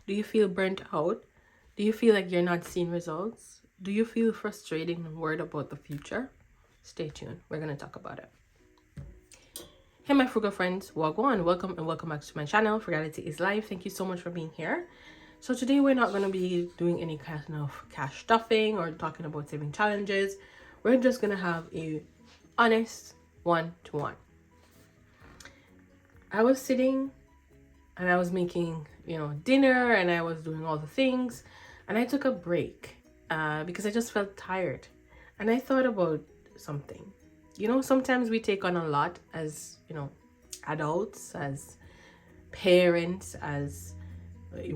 Do you feel burnt out? Do you feel like you're not seeing results? Do you feel frustrated and worried about the future? Stay tuned. We're going to talk about it. Hey, my frugal friends. Wagwan. Welcome and welcome back to my channel, Frugality Is Life. Thank you so much for being here. So today we're not going to be doing any kind of cash stuffing or talking about saving challenges. We're just going to have a honest one-to-one. I was sitting and I was making, dinner, and I was doing all the things, and I took a break because I just felt tired. And I thought about something. Sometimes we take on a lot as, adults, as parents, as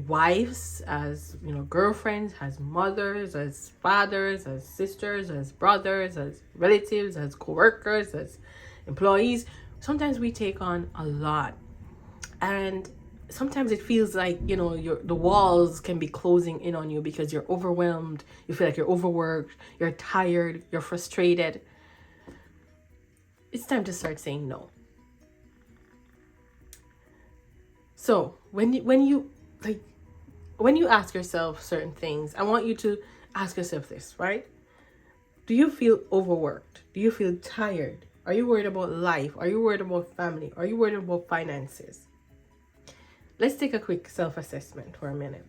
wives, as, girlfriends, as mothers, as fathers, as sisters, as brothers, as relatives, as co-workers, as employees. Sometimes we take on a lot. And sometimes it feels like, the walls can be closing in on you because you're overwhelmed. You feel like you're overworked, you're tired, you're frustrated. It's time to start saying no. So when you ask yourself certain things, I want you to ask yourself this, right? Do you feel overworked? Do you feel tired? Are you worried about life? Are you worried about family? Are you worried about finances? Let's take a quick self-assessment for a minute.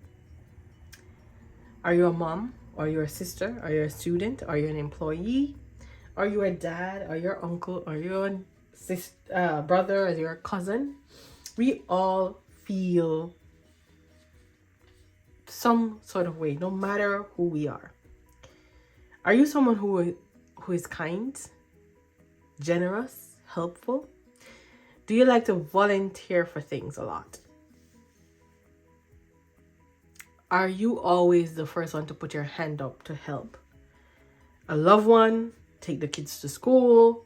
Are you a mom? Are you a sister? Are you a student? Are you an employee? Are you a dad? Are you an uncle? Are you a sister, brother? Are you a cousin? We all feel some sort of way, no matter who we are. Are you someone who is kind, generous, helpful? Do you like to volunteer for things a lot? Are you always the first one to put your hand up to help a loved one, take the kids to school,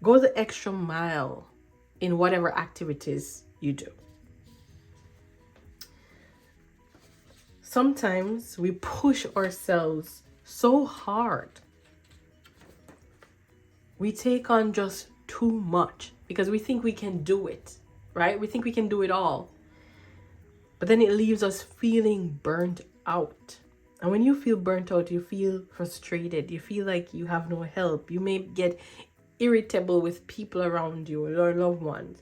go the extra mile in whatever activities you do? Sometimes we push ourselves so hard. We take on just too much because we think we can do it, right? We think we can do it all. But then it leaves us feeling burnt out. And when you feel burnt out, you feel frustrated. You feel like you have no help. You may get irritable with people around you, your loved ones.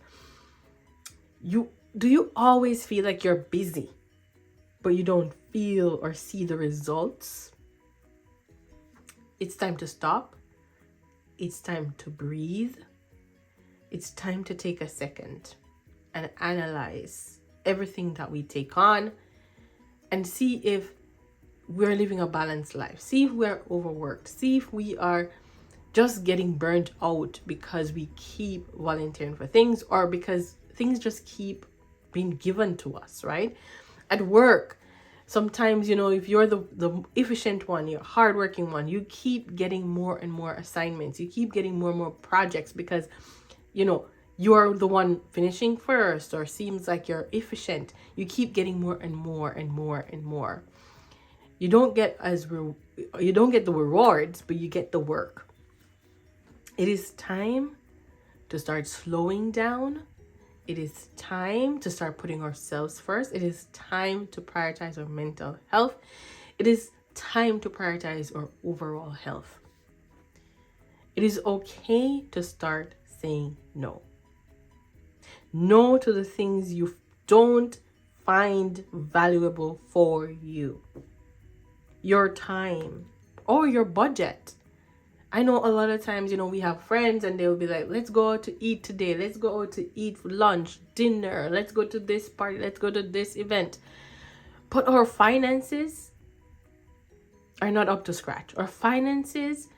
Do you always feel like you're busy, but you don't feel or see the results? It's time to stop. It's time to breathe. It's time to take a second and analyze everything that we take on and see if we're living a balanced life. See if we're overworked. See if we are just getting burnt out because we keep volunteering for things or because things just keep being given to us, right? At work, sometimes, if you're the efficient one, you're hardworking one, you keep getting more and more assignments. You keep getting more and more projects because, you're the one finishing first, or seems like you're efficient. You keep getting more and more and more and more. You don't get the rewards, but you get the work. It is time to start slowing down. It is time to start putting ourselves first. It is time to prioritize our mental health. It is time to prioritize our overall health. It is okay to start saying no. No to the things you don't find valuable for you. Your time or your budget. I know a lot of times, we have friends and they'll be like, let's go out to eat today. Let's go out to eat for lunch, dinner. Let's go to this party. Let's go to this event. But our finances are not up to scratch. Our finances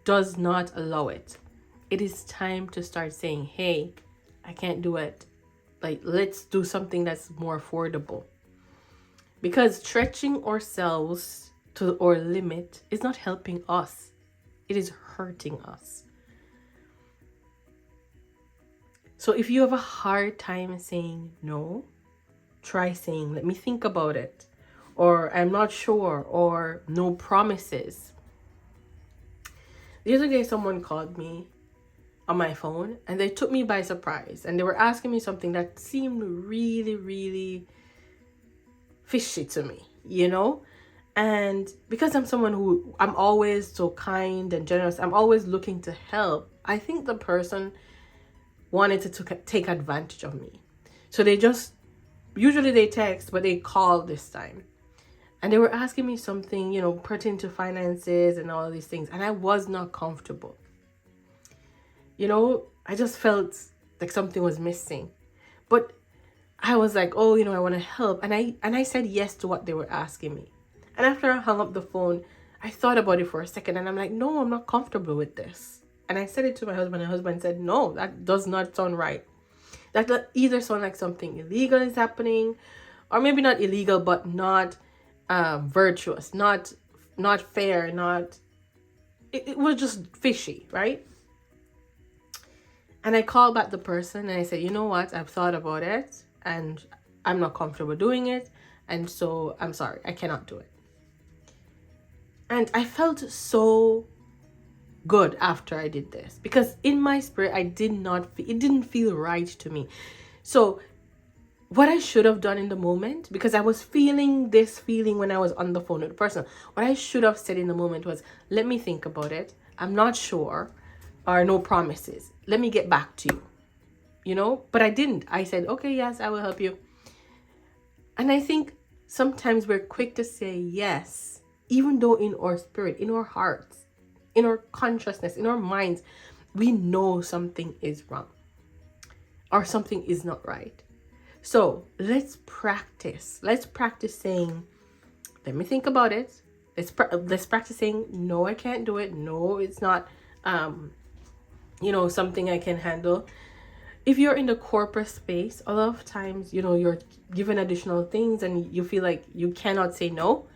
does not allow it. It is time to start saying, hey, I can't do it. Let's do something that's more affordable. Because stretching ourselves to our limit is not helping us. It is hurting us. So if you have a hard time saying no, try saying, let me think about it. Or I'm not sure. Or no promises. The other day, someone called me on my phone and they took me by surprise. And they were asking me something that seemed really, really fishy to me, you know? And because I'm someone who, I'm always so kind and generous, I'm always looking to help, I think the person wanted to take advantage of me. So they just, usually they text, but they call this time. And they were asking me something, you know, pertaining to finances and all these things. And I was not comfortable. You know, I just felt like something was missing. But I was like, oh, you know, I want to help. And I said yes to what they were asking me. And after I hung up the phone, I thought about it for a second. And I'm like, no, I'm not comfortable with this. And I said it to my husband. And my husband said, no, that does not sound right. That does either sound like something illegal is happening, or maybe not illegal, but not virtuous, not fair, it was just fishy, right? And I called back the person and I said, you know what, I've thought about it and I'm not comfortable doing it, and so I'm sorry, I cannot do it. And I felt so good after I did this, because in my spirit it didn't feel right to me. So what I should have done in the moment, because I was feeling this feeling when I was on the phone with the person, what I should have said in the moment was, let me think about it. I'm not sure, or no promises. Let me get back to you. You know, but I didn't. I said, okay, yes, I will help you. And I think sometimes we're quick to say yes, even though in our spirit, in our hearts, in our consciousness, in our minds, we know something is wrong or something is not right. So let's practice. Let's practice saying, let me think about it. Let's practice saying, no, I can't do it. No, it's not, you know, something I can handle. If you're in the corporate space, a lot of times, you know, you're given additional things and you feel like you cannot say no.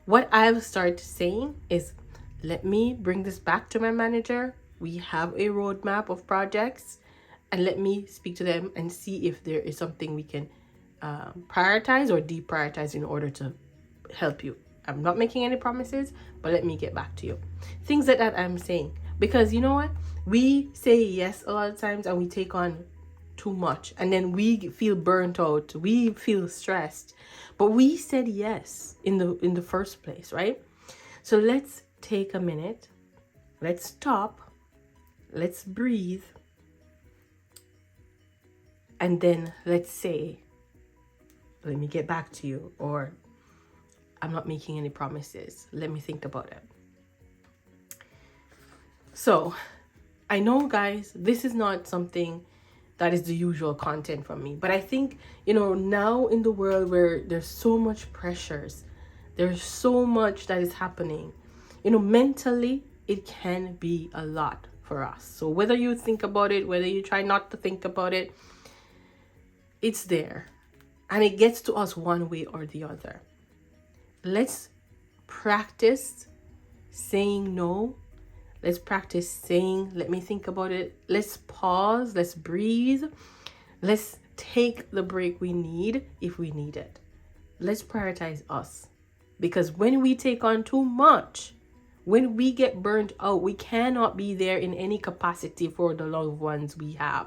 What I've started saying is, let me bring this back to my manager. We have a roadmap of projects, and let me speak to them and see if there is something we can prioritize or deprioritize in order to help you. I'm not making any promises, but let me get back to you. Things like that I'm saying. Because you know what? We say yes a lot of times and we take on too much. And then we feel burnt out. We feel stressed. But we said yes in the first place, right? So let's take a minute. Let's stop. Let's breathe. And then let's say, let me get back to you, or I'm not making any promises. Let me think about it. So I know, guys, this is not something that is the usual content from me, but I think, you know, now in the world where there's so much pressures, there's so much that is happening, you know, mentally, it can be a lot for us. So whether you think about it, whether you try not to think about it, it's there. And it gets to us one way or the other. Let's practice saying no. Let's practice saying, let me think about it. Let's pause. Let's breathe. Let's take the break we need if we need it. Let's prioritize us. Because when we take on too much, when we get burnt out, we cannot be there in any capacity for the loved ones we have.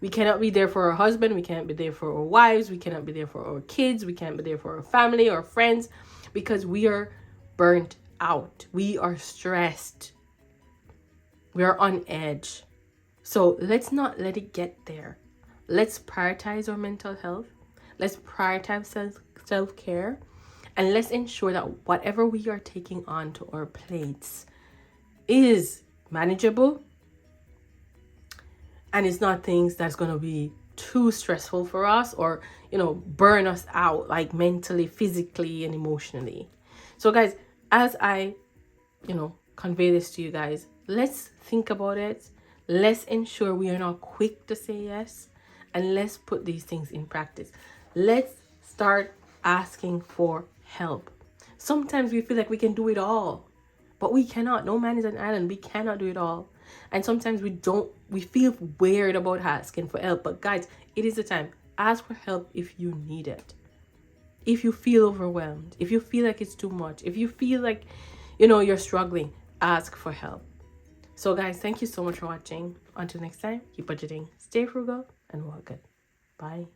We cannot be there for our husband. We can't be there for our wives. We cannot be there for our kids. We can't be there for our family or friends, because we are burnt out. We are stressed. We are on edge. So let's not let it get there. Let's prioritize our mental health. Let's prioritize self-care. And let's ensure that whatever we are taking on to our plates is manageable. And it's not things that's going to be too stressful for us, or, you know, burn us out, like mentally, physically, and emotionally. So guys, as I, you know, convey this to you guys, let's think about it. Let's ensure we are not quick to say yes, and let's put these things in practice. Let's start asking for help. Sometimes we feel like we can do it all, but we cannot. No man is an island. We cannot do it all. And sometimes we feel weird about asking for help. But guys, it is the time. Ask for help if you need it. If you feel overwhelmed, if you feel like it's too much, if you feel like, you know, you're struggling, ask for help. So guys, thank you so much for watching. Until next time, keep budgeting, stay frugal, and walk good. Bye.